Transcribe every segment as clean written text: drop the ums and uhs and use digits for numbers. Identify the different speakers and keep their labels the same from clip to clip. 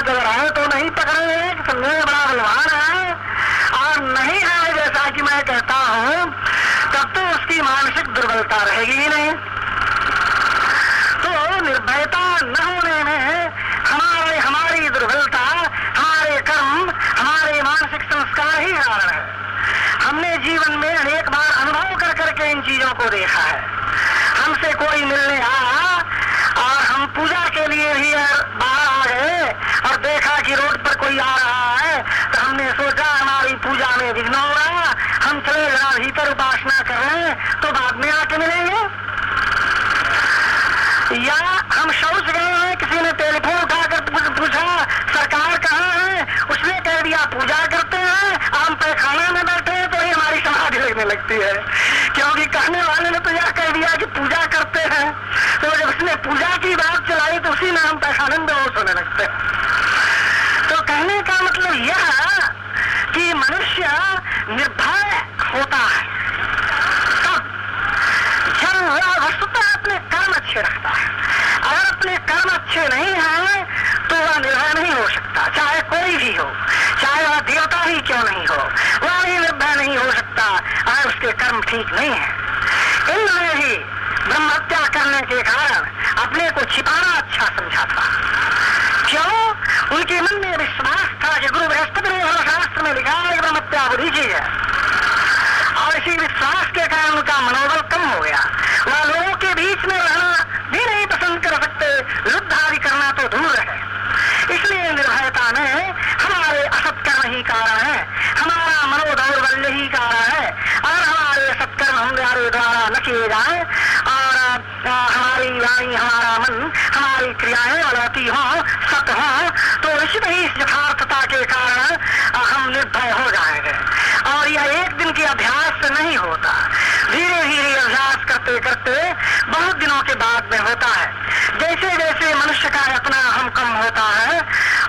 Speaker 1: अगर है तो नहीं पकड़े, समझे बड़ा बलवान है, और नहीं है जैसा कि मैं कहता हूं, तब तो उसकी मानसिक दुर्बलता रहेगी ही नहीं। तो निर्भयता न होने में हमारी दुर्बलता, हमारे कर्म, हमारे मानसिक संस्कार ही कारण है। हमने जीवन में अनेक बार अनुभव कर करके इन चीजों को देखा है। हमसे कोई मिलने आया और हम पूजा के लिए ही बाहर आ गए और देखा कि रोड पर कोई आ रहा है, तो हमने सोचा हमारी पूजा में विघ्न होगा, हम चले जरा भीतर उपासना कर रहे हैं तो बाद में आके मिलेंगे। या हम शौच गए हैं, किसी ने टेलीफोन उठाकर पूछा सरकार कहाँ है, उसने कह दिया पूजा करते हैं, हम पैखाना में बैठे हैं, तो ही हमारी समाधि लगने लगती है, क्योंकि कहने वाले ने तो यह कह दिया कि पूजा करते हैं। तो जब उसने पूजा की बात चलाई तो उसी में हम पैखाने में बेहोश होने लगते हैं। तो कहने का मतलब यह कि मनुष्य निर्भय होता है तब जब वह वस्तुतः अपने कर्म अच्छे रखता है। अगर अपने कर्म अच्छे नहीं हैं तो वह निर्भय नहीं हो सकता, चाहे कोई भी हो, चाहे वह देवता ही क्यों नहीं हो, वह भी निर्भय नहीं हो सकता अगर उसके कर्म ठीक नहीं है। इन्होंने भी ब्रह्म हत्या करने के कारण अपने को छिपाना अच्छा समझा था। क्यों? उनके मन में विश्वास था कि गुरु बृहस्पति ने शास्त्र में लिखा है ब्रह्म हत्या बुरी चीज है, और इसी विश्वास के कारण उनका मनोबल कम हो गया। वह लोगों के बीच में रहना भी नहीं पसंद कर सकते, युद्ध आदि करना तो दूर है। इसलिए निर्भयता में हमारे असत्कर्म ही कारण है, हमारा मनोदौर्बल्य ही कारण है। और हमारे सत्कर्म हमारे द्वारा न किए जाए और हमारी वाणी, हमारा मन, हमारी क्रियाएं अलौती हों, सत हों, तो निश्चित ही इस यथार्थता के कारण हम निर्भय हो जाएंगे। और यह एक दिन के अभ्यास से नहीं होता, धीरे धीरे अभ्यास करते करते बहुत दिनों के बाद में होता है। जैसे जैसे मनुष्य का अपना हम कम होता है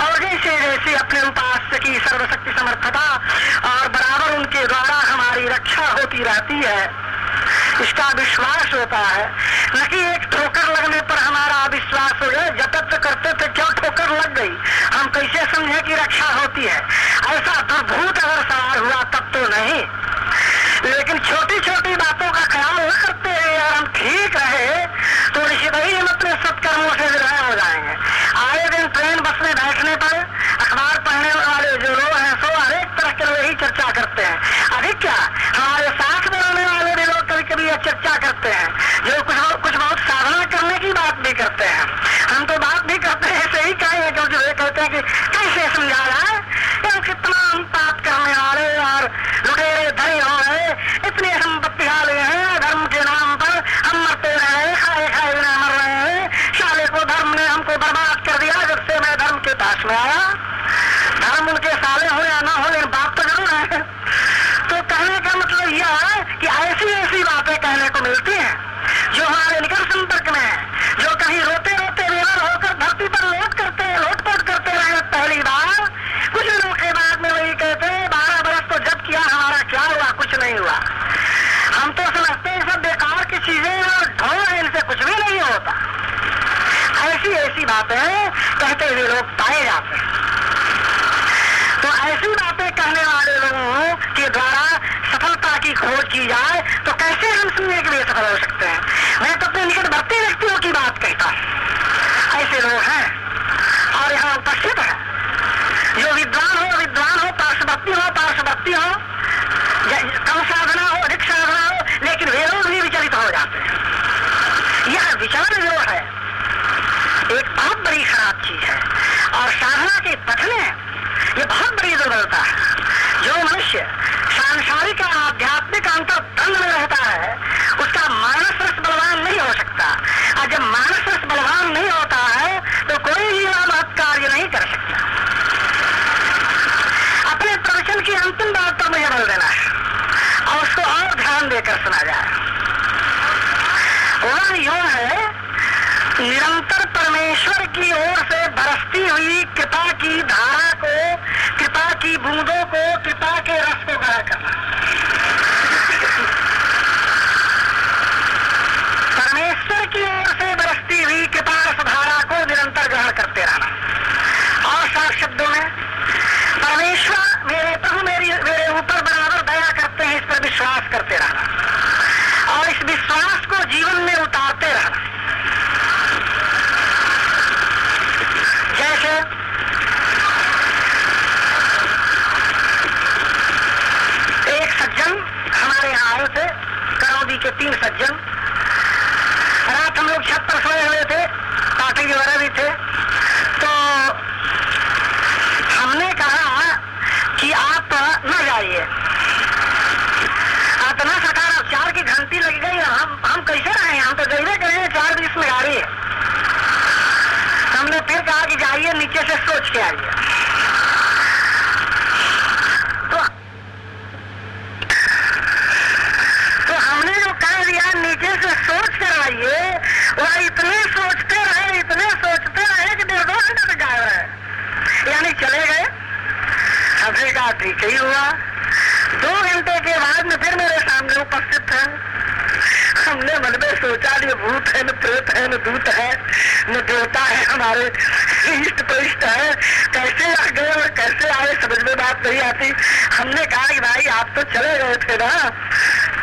Speaker 1: और जैसे जैसे अपने उपास्य की सर्वशक्ति समर्थता और बराबर उनके द्वारा हमारी रक्षा होती रहती है, इसका विश्वास होता है। न कि एक ठोकर लगने पर हमारा विश्वास हो जाए, जब तक करते थे क्यों ठोकर लग गई, हम कैसे समझे कि रक्षा होती है, ऐसा दुर्भूत अगर सवार हुआ तब तो नहीं। लेकिन छोटी छोटी बातों का ख्याल न करते हैं और हम ठीक रहे तो निश्चित ही हम अपने सत्कर्मों से निर्भय हो जाएंगे। आए दिन ट्रेन बस में बैठने पर अखबार पढ़ने वाले जो लोग हैं सो अनेक तरह के लोग यही चर्चा करते हैं। अधिक क्या, हमारे साथ में रहने वाले भी लोग कभी कभी यह चर्चा करते हैं, जो कुछ बहुत साधना करने की बात भी करते हैं। हम तो बात भी करते हैं ऐसे ही कहेंगे, क्योंकि वे कहते हैं कि कैसे समझा जाए, कितना हम पाप करने वाले और लुटेरे धनी हो गए, इतने हम बत्तियाले हैं, धर्म के नाम पर हम मरते रहे, खाए खाए बिना मर रहे हैं। साले को धर्म ने हमको बर्बाद कर दिया जब से मैं धर्म के पास में आया। धर्म उनके साले हो या ना हो, लेकिन बात तो जरूर है। तो कहने का मतलब यह है कि ऐसी ऐसी बातें कहने को मिलती हैं जो हमारे निकट संपर्क में है, जो कहीं रोते रोते बेवर होकर धरती पर लोटपोट करते रहे पहली बार, कुछ दिनों के बाद में वही कहते हैं 12 बरस तो जब किया, हमारा क्या हुआ, कुछ नहीं हुआ। हम तो समझते हैं सब बेकार की चीजें और ढोंग है, इनसे कुछ भी नहीं होता। ऐसी ऐसी बातें कहते हुए लोग पाए जाते हैं। तो ऐसी बातें कहने वाले लोगों के द्वारा सफलता की खोज की जाए तो कैसे हम सुनने के लिए सफल हो सकते हैं। मैं तो अपने निकटवर्ती व्यक्तियों की बात कहता हूँ, ऐसे लोग हैं और यहाँ उपस्थित है, जो विद्वान हो, पार्श्ववर्ती हो, कम साधना हो, अधिक साधना हो, लेकिन वे लोग भी विचलित हो जाते हैं। यह विचलन जो है एक बहुत बड़ी खराब चीज है और साधना के पथ में ये बहुत बड़ी दुर्बलता है। जो मनुष्य सांसारिक और आध्यात्मिक अंतर द्वंद में रहता है उसका मानस रस बलवान नहीं हो सकता, और जब मानस रस बलवान नहीं होता है तो कोई भी महत् कार्य नहीं कर सकता। अपने प्रवचन की अंतिम बात पर मुझे बोल देना है और उसको और ध्यान देकर सुना जाए। वह यूं है, निरंतर परमेश्वर की ओर से बरसती हुई कृपा की धारा को, कृपा की बूंदों को, कृपा के रस को ग्रहण करना। परमेश्वर की ओर से बरसती हुई कृपा रस धारा को निरंतर ग्रहण करते रहना और साथ सोच के आइए। तो हमने जो कह दिया नीचे से सोच कर आइए, वह इतने सोचते रहे कि 1.5 घंटे तक गायब रहे, यानी चले गए। हमने कहा ठीक ही हुआ। 2 घंटे के बाद में फिर मेरे सामने उपस्थित है। हमने मन में सोचा न भूत है, न प्रेत है, न दूत है, न देवता है, हमारे इष्ट परिष्ट है, कैसे आ गए और कैसे आए समझ में बात नहीं आती। हमने कहा कि भाई आप तो चले गए थे ना।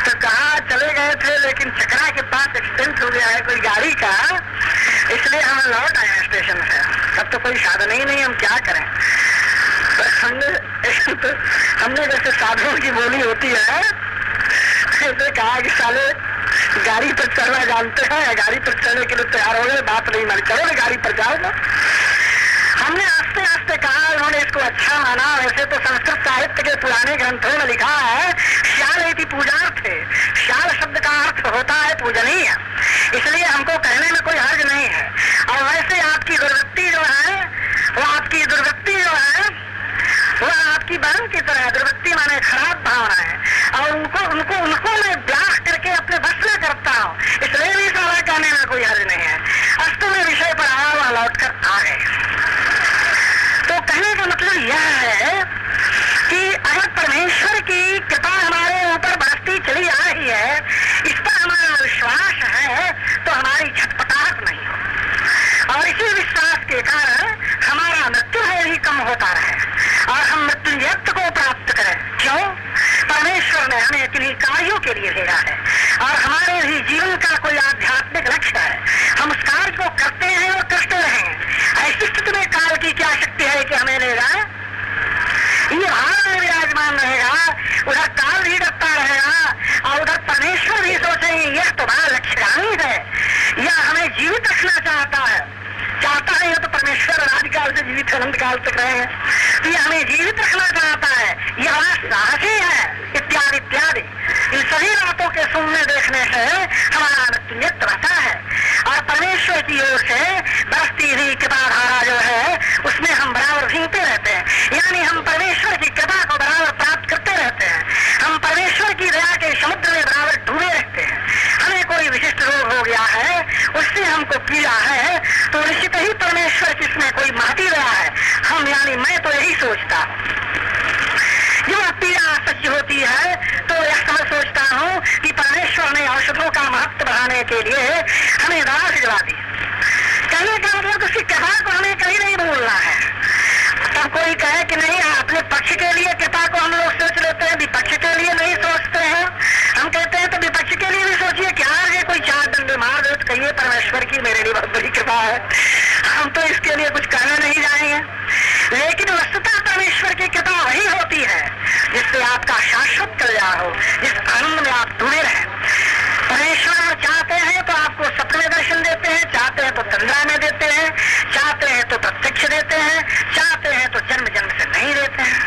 Speaker 1: तो कहा चले गए थे, लेकिन चकरा के पास एक्सीडेंट हो गया है कोई गाड़ी का, इसलिए हम लौट आए हैं स्टेशन से। अब तो कोई साधन ही नहीं, हम क्या करें। हमने जैसे साधुओं की बोली होती है, ऐसे कहा कि साले गाड़ी पर चढ़ना जानते हैं या गाड़ी पर चढ़ने के लिए तैयार हो गए, बात नहीं मानी, चलो ना गाड़ी पर जाओ ना। हमने आस्ते आस्ते कहा, उन्होंने इसको अच्छा माना। वैसे तो संस्कृत साहित्य के पुराने ग्रंथों में लिखा है श्याल इति पूजार्थे, श्याल शब्द का अर्थ होता है पूजनीय, इसलिए हमको कहने में कोई हर्ज नहीं है। और वैसे आपकी दुर्वृत्ति जो है वह आपकी बहन की तरह है। दुर्वृत्ति माने खराब भावना है, और उनको मैं ब्याह करके अपने बस में करता हूँ, इसलिए भी सारा कहने में कोई हर्ज नहीं है। अस्तु में विषय पर आया, वह लौट कर आ गए। तो कहने का मतलब यह है कि अगर परमेश्वर की कृपा हमारे ऊपर बरसती चली आ रही है, इस पर हमारा विश्वास है, तो हमारी छटपटाहट नहीं हो। और इसी विश्वास के कारण हमारा मृत्यु है भी कम होता रहे और हम मृत्युंजयत्व को प्राप्त करें। क्यों? परमेश्वर ने हमें किन्हीं कार्यों के लिए भेजा है और हमारे भी जीवन का कोई आध्यात्मिक लक्ष्य है। हम उस कार्य को करते हैं और करते रहेंगे। ऐसी स्थिति में काल की क्या शक्ति है कि हमें ले जाए? ये भाव में विराजमान रहेगा, उधर काल भी डरता रहेगा और उधर परमेश्वर भी सोचेंगे यह तो बड़ा लक्ष्यगामी है, यह हमें जीवित रखना चाहता है तो परमेश्वर अनादिकाल से जीवित अनंत काल तक रहे हैं, तो यह हमें जीवित रखना चाहता है, यह बड़ा साहसी है, इत्यादि इत्यादि। इन सभी बातों के सुनने देखने से हमारा मृत्युंजयत्व रहता है और परमेश्वर की ओर से बरसती हुई कृपाधारा जो है उसमें हम बराबर भीगते रहते हैं, यानी हम परमेश्वर की कृपा को बराबर प्राप्त करते रहते हैं। हम परमेश्वर की दया के समुद्र में बराबर डूबे रहते हैं। हमें कोई विशिष्ट रोग हो गया है, उससे हमको पीड़ा है, तो निश्चित ही परमेश्वर किसमें कोई महती रहा है। हम यानी मैं तो यही सोचता हूँ, जब पीड़ा सच होती है तो यह समझ सोचता हूँ कि परमेश्वर ने औषधों का महत्व बढ़ाने के लिए हमें दवा भिजवा दी। कहने का मतलब उसकी कृपा को हमें कहीं नहीं भूलना है। तब कोई कहे कि नहीं, अपने पक्ष के लिए कृपा को हम लोग सोच लेते हैं, विपक्ष के लिए नहीं सोचते हैं। हम कहते हैं तो विपक्ष के लिए भी सोचिए, क्या है कोई 4 डंडे मार दे तो कहिए परमेश्वर की मेरे लिए बहुत बड़ी कृपा है। हम तो इसके लिए कुछ कहने नहीं जाएंगे, लेकिन वस्तुतः परमेश्वर की कृपा वही होती है जिससे आपका शाश्वत कल्याण हो, जिस आनंद में आप डूबे रहें। परमेश्वर चाहते हैं तो आपको सपने में दर्शन देते हैं, चाहते हैं तो तंद्रा में देते हैं, चाहते हैं तो प्रत्यक्ष देते हैं, चाहते हैं तो जन्म जन्म से नहीं देते हैं।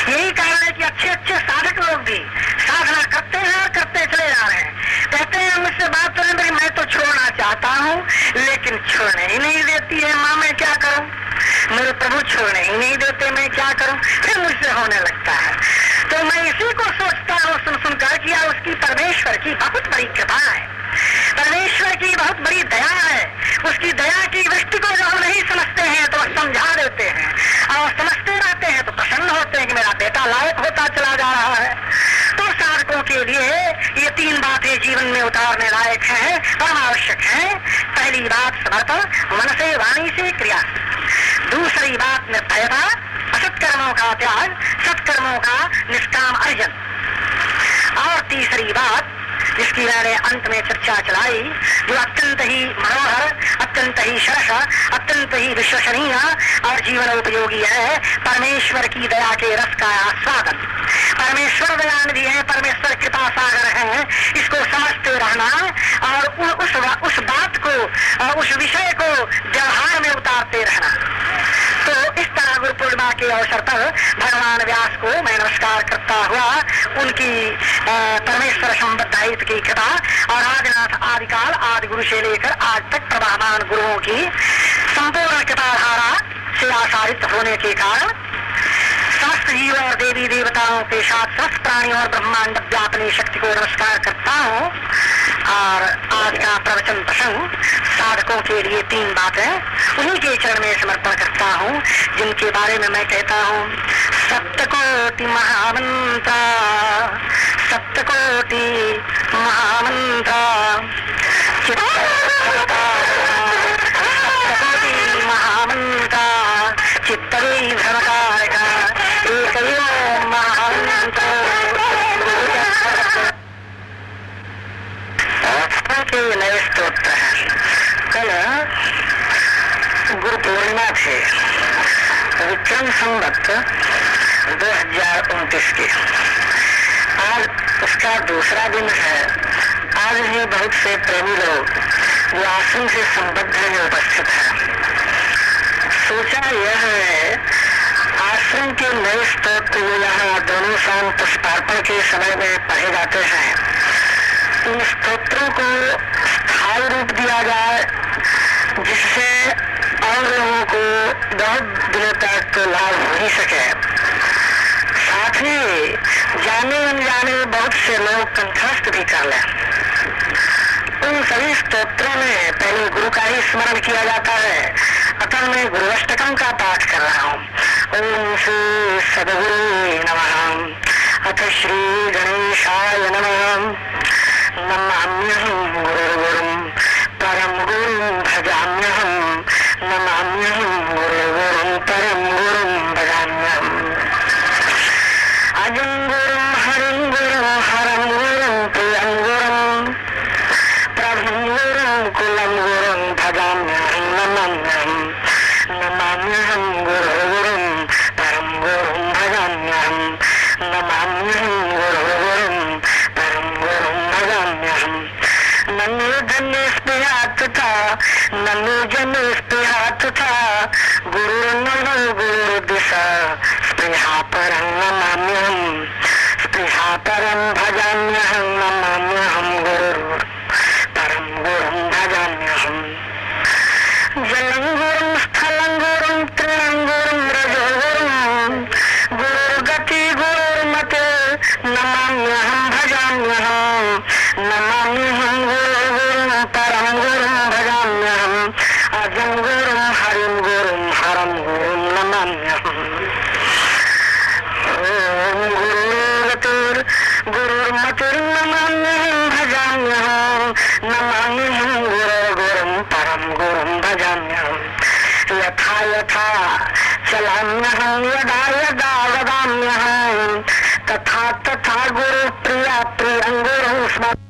Speaker 1: यही कारण है कि अच्छे अच्छे साधक लोग भी साधना करते हैं और करते चले जा रहे हैं। कहते हैं मुझसे बात करें मेरी, मैं तो छोड़ना चाहता हूँ लेकिन छोड़ने ही नहीं देती है माँ, मैं क्या करूँ? मेरे प्रभु छोड़ने ही नहीं देते, मैं क्या करूँ? फिर मुझसे होने लगता है। तो मैं इसी को सोचता हूँ सुन सुनकर किया उसकी परमेश्वर की बहुत बड़ी कृपा है, परमेश्वर की बहुत बड़ी दया है। उसकी दया की दृष्टि को जो हम नहीं समझते हैं तो समझा देते हैं, और समझते रहते हैं तो प्रसन्न होते हैं कि मेरा बेटा लायक होता चला जा रहा है। तो साधकों के लिए ये 3 बातें जीवन में उतारने लायक हैं, परम आवश्यक हैं। पहली बात समर्पण, मन से वाणी से क्रिया से। दूसरी बात निर्भयता, असत्कर्मों का त्याग, सत्कर्मों का निष्काम अर्जन। और तीसरी बात जिसकी मैंने अंत में चर्चा चलाई, जो अत्यंत ही मनोहर, अत्यंत ही सरस, अत्यंत ही विश्वसनीय और जीवन उपयोगी है, परमेश्वर की दया के रस का आस्वादन। परमेश्वर दयानिधि है, परमेश्वर कृपा सागर है, इसको समझते रहना और उस बात को, उस विषय को व्यवहार में उतारते रहना। तो इस तरह गुरु पूर्णिमा के अवसर पर भगवान व्यास को मैं नमस्कार करता हुआ उनकी परमेश्वर संबद्ध की कृपा और आदिनाथ आदिकाल आदि गुरु से लेकर आज तक प्रवाहमान गुरुओं की संपूर्ण कृपाधारा से आसारित होने के कारण समस्त जीव और देवी देवताओं के साथ समस्त प्राणियों और ब्रह्मांड व्यापनी शक्ति को नमस्कार करता हूँ। और आज का प्रवचन प्रसंग साधकों के लिए 3 बातें उन्हीं के चरण में समर्पण करता हूँ, जिनके बारे में मैं कहता हूँ सप्तकोटि महामंत्र, सप्तकोटि महामंत्र, सप्तकोटि महामंत्र, चित्तवै भवकारक एकैव महामंत्र के नए स्तोत्र हैं। कल गुरु पूर्णिमा थे, विक्रम संवत 2029 के। आज उसका दूसरा दिन है। आज भी बहुत से प्रेमी लोग जो आश्रम से संबद्ध में उपस्थित हैं। सोचा यह है आश्रम के नए स्तोत्र जो यहाँ दोनों शाम पुष्पार्पण के समय में पढ़े जाते हैं, इन स्तोत्रों को स्थायी रूप दिया जाए, जिससे और लोगों को बहुत दिनों तक लाभ हो ही सके। साथ ही जाने अनजाने बहुत से लोग कंठस्थ भी कर लें। उन सभी स्तोत्रों में पहले गुरु का ही स्मरण किया जाता है, अतः मैं गुरु अष्टकम का पाठ कर रहा हूँ। ओम श्री सद्गुरु नमः, अथ श्री गणेशाय नमः। नमाम्यहं गुरुर्गुरुं परम गुरुं भजाम्यहं, नमाम्यहं गुरुर्गुरुं परम गुरुं भजाम्यहम्। अजं गुरुं हरिं गुरुं हरं गुरुं प्रियं गुरुं प्रभुं गुरुं कुलं गुरुं भजाम्यहं, नमाम्यहं। नमाम्यहं गुरुर्गुरुं परम गुरुं भजाम्यहं, नमाम्यहं गुरुर्गुरुं परम गुरुं भजाम्यहं। नन्नु धन्य स्पृहात था, नन्नु जन स्पृहात था, गुरुर्नमो गुरुर्दिशा स्पृहा परं नमाम्यहं, स्पृहा परं भजाम्यहं, नमाम्यहं गुरुर् परम गुरुं भजाम्यहं। जलं गुरुं स्थलं गुरुं तृणं गुरुं रजो गुरुं, गुरुर्गति गुरुर्मते नमाम्यहं भजाम्यहं, नमाम्यहं गुरुर्गुरुं परं गुरुं भजाम्यहं। अजं गुरुं हरिं गुरुं हरं गुरुं नमाम्यहम्। ओम गुरुर्गतिर् गुरुर्मतिर्नमाम्यहं भजाम्यहं, नमाम्यहं गुरुर्गुरुं परं गुरुं भजाम्यहम्। यथा यथा चलाम्यहं, यदा यदा वदाम्यहं, तथा तथा गुरु प्रिया प्रियं गुरुं स्मराम्यहम्।